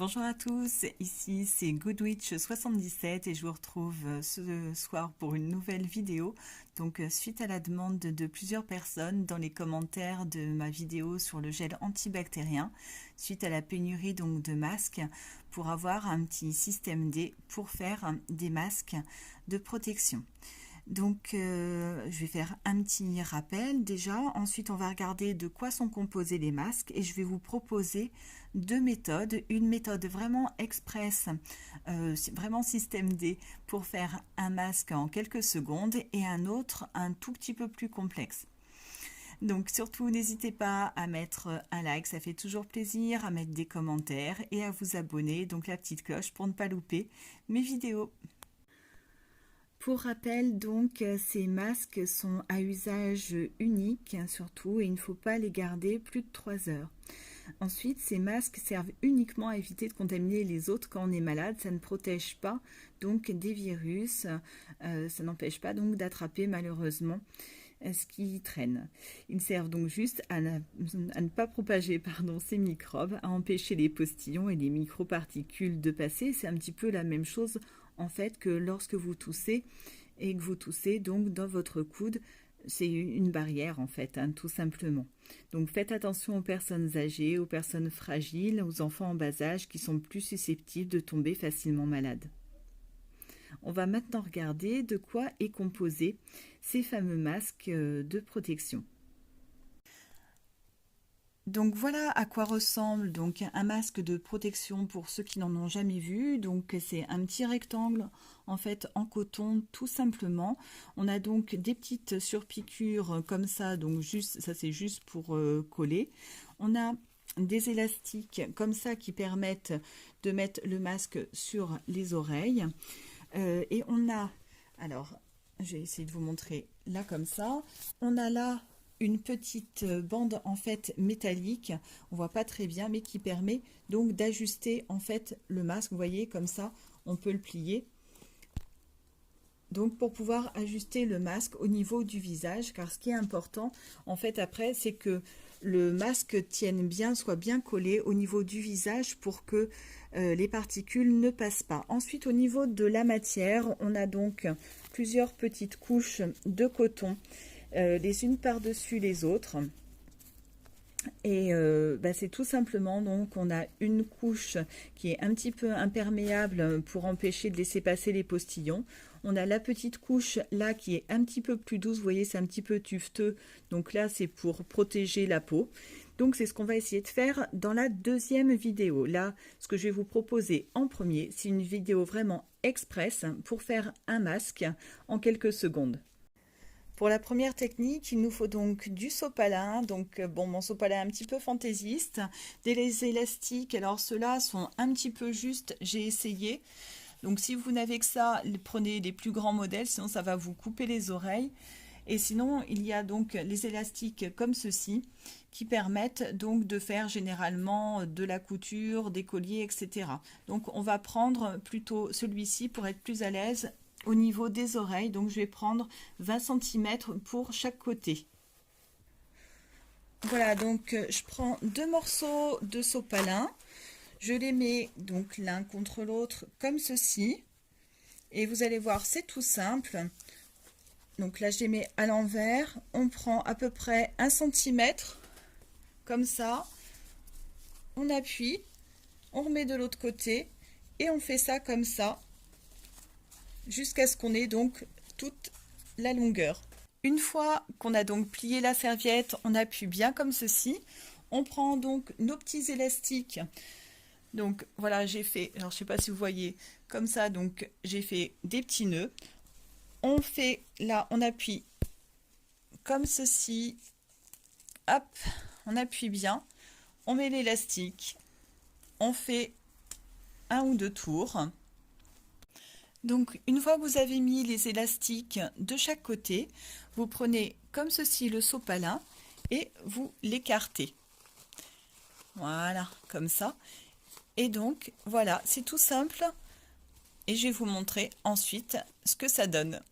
Bonjour à tous, ici c'est Goodwitch77 et je vous retrouve ce soir pour une nouvelle vidéo. Donc suite à la demande de plusieurs personnes dans les commentaires de ma vidéo sur le gel antibactérien, suite à la pénurie donc de masques, pour avoir un petit système D pour faire des masques de protection. Donc je vais faire un petit rappel déjà, ensuite on va regarder de quoi sont composés les masques et je vais vous proposer deux méthodes, une méthode vraiment express, vraiment système D pour faire un masque en quelques secondes et un autre un tout petit peu plus complexe. Donc surtout n'hésitez pas à mettre un like, ça fait toujours plaisir, à mettre des commentaires et à vous abonner, donc la petite cloche pour ne pas louper mes vidéos. Pour rappel, donc, ces masques sont à usage unique, surtout, et il ne faut pas les garder plus de 3 heures. Ensuite, ces masques servent uniquement à éviter de contaminer les autres quand on est malade. Ça ne protège pas donc des virus, ça n'empêche pas donc d'attraper malheureusement ce qui traîne. Ils servent donc juste à ne pas propager ces microbes, à empêcher les postillons et les microparticules de passer. C'est un petit peu la même chose en fait que lorsque vous toussez et que vous toussez donc dans votre coude. C'est une barrière en fait, tout simplement. Donc faites attention aux personnes âgées, aux personnes fragiles, aux enfants en bas âge qui sont plus susceptibles de tomber facilement malades. On va maintenant regarder de quoi est composé ces fameux masques de protection. Donc voilà à quoi ressemble donc un masque de protection pour ceux qui n'en ont jamais vu. Donc c'est un petit rectangle en fait en coton tout simplement. On a donc des petites surpiqûres comme ça, donc juste ça c'est juste pour coller. On a des élastiques comme ça qui permettent de mettre le masque sur les oreilles. Et on a, alors je vais essayer de vous montrer là comme ça, on a là une petite bande en fait métallique, on voit pas très bien, mais qui permet donc d'ajuster en fait le masque. Vous voyez comme ça, on peut le plier. Donc pour pouvoir ajuster le masque au niveau du visage, car ce qui est important en fait après, c'est que le masque tienne bien, soit bien collé au niveau du visage pour que les particules ne passent pas. Ensuite, au niveau de la matière, on a donc plusieurs petites couches de coton, les unes par-dessus les autres. Et c'est tout simplement, donc on a une couche qui est un petit peu imperméable pour empêcher de laisser passer les postillons. On a la petite couche là qui est un petit peu plus douce, vous voyez c'est un petit peu tuveteux, donc là c'est pour protéger la peau. Donc c'est ce qu'on va essayer de faire dans la deuxième vidéo. Là, ce que je vais vous proposer en premier, c'est une vidéo vraiment express pour faire un masque en quelques secondes. Pour la première technique, il nous faut donc du sopalin. Donc bon, mon sopalin est un petit peu fantaisiste. Des élastiques, alors ceux-là sont un petit peu justes, j'ai essayé. Donc si vous n'avez que ça, prenez les plus grands modèles, sinon ça va vous couper les oreilles. Et sinon, il y a donc les élastiques comme ceci qui permettent donc de faire généralement de la couture, des colliers, etc. Donc on va prendre plutôt celui-ci pour être plus à l'aise au niveau des oreilles. Donc je vais prendre 20 cm pour chaque côté. Voilà, donc je prends deux morceaux de sopalin. Je les mets donc l'un contre l'autre comme ceci. Et vous allez voir, c'est tout simple. Donc là, je les mets à l'envers. On prend à peu près 1 cm, comme ça. On appuie, on remet de l'autre côté et on fait ça comme ça, jusqu'à ce qu'on ait donc toute la longueur. Une fois qu'on a donc plié la serviette, on appuie bien comme ceci. On prend donc nos petits élastiques. Donc voilà, j'ai fait, alors je sais pas si vous voyez, comme ça, donc j'ai fait des petits nœuds. On fait là, on appuie comme ceci. Hop, on appuie bien. On met l'élastique. On fait un ou deux tours. Donc une fois que vous avez mis les élastiques de chaque côté, vous prenez comme ceci le sopalin et vous l'écartez. Voilà, comme ça. Et donc voilà, c'est tout simple. Et je vais vous montrer ensuite ce que ça donne.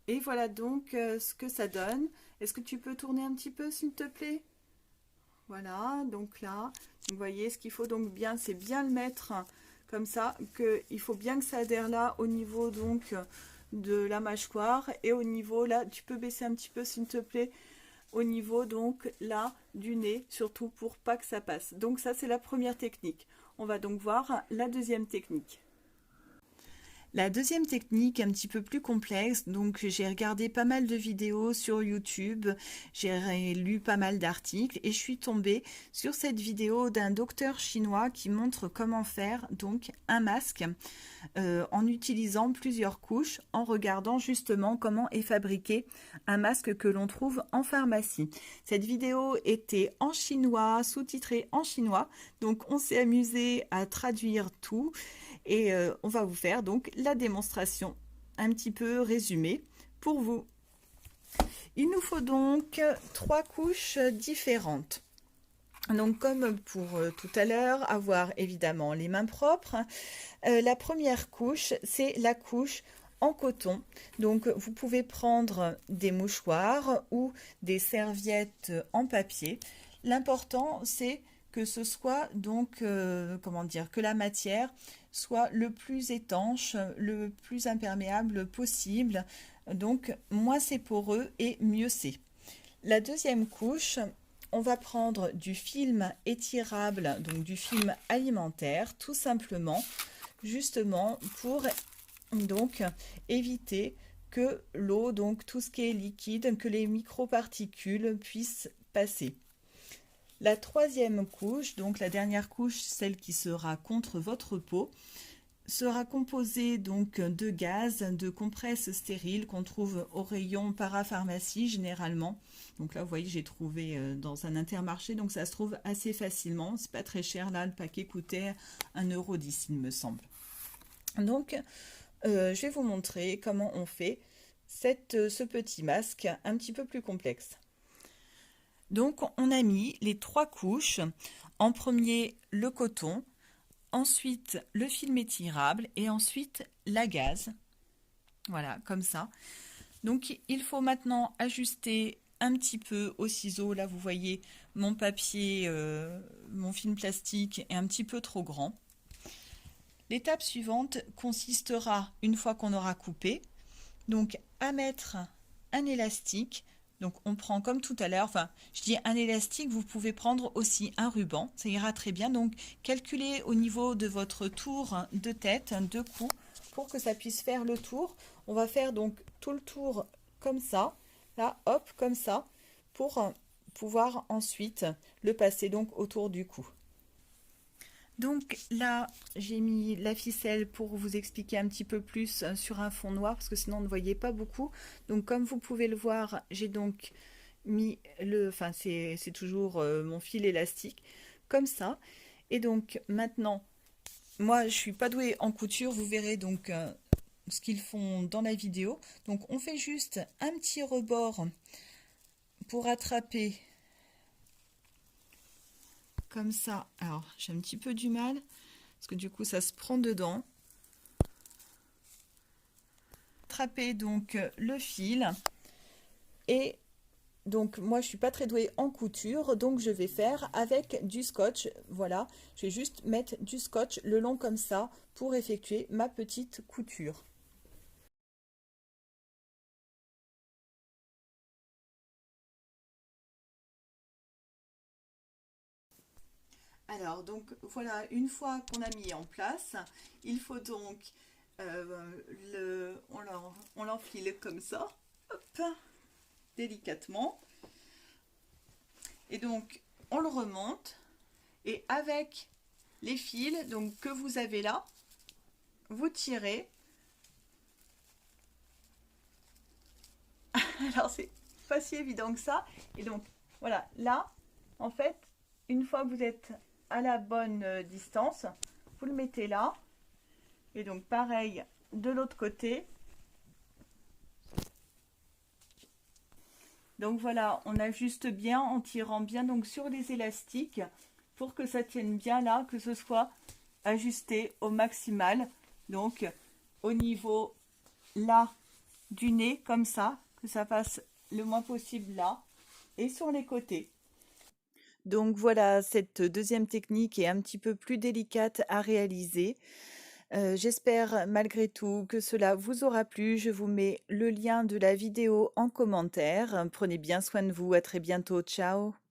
Et voilà donc ce que ça donne. Est-ce que tu peux tourner un petit peu s'il te plaît? Voilà, donc là, vous voyez ce qu'il faut donc bien, c'est bien le mettre comme ça, il faut bien que ça adhère là au niveau donc de la mâchoire et au niveau là, tu peux baisser un petit peu s'il te plaît, au niveau donc là du nez, surtout pour pas que ça passe. Donc ça c'est la première technique. On va donc voir la deuxième technique. La deuxième technique, un petit peu plus complexe, donc j'ai regardé pas mal de vidéos sur YouTube, j'ai lu pas mal d'articles et je suis tombée sur cette vidéo d'un docteur chinois qui montre comment faire donc un masque en utilisant plusieurs couches, en regardant justement comment est fabriqué un masque que l'on trouve en pharmacie. Cette vidéo était en chinois, sous-titrée en chinois, donc on s'est amusé à traduire tout. Et on va vous faire donc la démonstration un petit peu résumée pour vous. Il nous faut donc 3 couches différentes. Donc comme pour tout à l'heure, avoir évidemment les mains propres. La première couche, c'est la couche en coton. Donc vous pouvez prendre des mouchoirs ou des serviettes en papier. L'important c'est que ce soit donc, comment dire, que la matière soit le plus étanche, le plus imperméable possible. Donc, moins c'est poreux et mieux c'est. La deuxième couche, on va prendre du film étirable, donc du film alimentaire, tout simplement, justement pour donc éviter que l'eau, donc tout ce qui est liquide, que les microparticules puissent passer. La troisième couche, donc la dernière couche, celle qui sera contre votre peau, sera composée donc de gaz, de compresses stériles qu'on trouve au rayon parapharmacie généralement. Donc là, vous voyez, j'ai trouvé dans un Intermarché, donc ça se trouve assez facilement. C'est pas très cher là, le paquet coûtait 1,10 € il me semble. Donc, je vais vous montrer comment on fait ce petit masque un petit peu plus complexe. Donc, on a mis les 3 couches. En premier, le coton, ensuite le film étirable et ensuite la gaze. Voilà, comme ça. Donc, il faut maintenant ajuster un petit peu au ciseau. Là, vous voyez, mon papier, mon film plastique est un petit peu trop grand. L'étape suivante consistera, une fois qu'on aura coupé, donc à mettre un élastique. Donc on prend comme tout à l'heure, enfin je dis un élastique, vous pouvez prendre aussi un ruban, ça ira très bien. Donc calculez au niveau de votre tour de tête, de cou, pour que ça puisse faire le tour. On va faire donc tout le tour comme ça, là hop comme ça, pour pouvoir ensuite le passer donc autour du cou. Donc là, j'ai mis la ficelle pour vous expliquer un petit peu plus sur un fond noir, parce que sinon on ne voyait pas beaucoup. Donc comme vous pouvez le voir, j'ai donc mis enfin c'est toujours mon fil élastique, comme ça. Et donc maintenant, moi je suis pas douée en couture, vous verrez donc ce qu'ils font dans la vidéo. Donc on fait juste un petit rebord pour attraper comme ça. Alors j'ai un petit peu du mal parce que du coup ça se prend dedans. Attraper donc le fil et donc moi je suis pas très douée en couture, donc je vais faire avec du scotch. Voilà, je vais juste mettre du scotch le long comme ça pour effectuer ma petite couture. Alors, donc voilà, une fois qu'on a mis en place, il faut donc on l'enfile comme ça, hop, délicatement. Et donc, on le remonte et avec les fils donc, que vous avez là, vous tirez. Alors, c'est pas si évident que ça. Et donc, voilà, là, en fait, une fois que vous êtes à la bonne distance, vous le mettez là. Et donc, pareil de l'autre côté. Donc voilà, on ajuste bien en tirant bien donc sur les élastiques pour que ça tienne bien là, que ce soit ajusté au maximal. Donc au niveau là du nez, comme ça, que ça passe le moins possible là, et sur les côtés. Donc voilà, cette deuxième technique est un petit peu plus délicate à réaliser. J'espère malgré tout que cela vous aura plu. Je vous mets le lien de la vidéo en commentaire. Prenez bien soin de vous. À très bientôt. Ciao.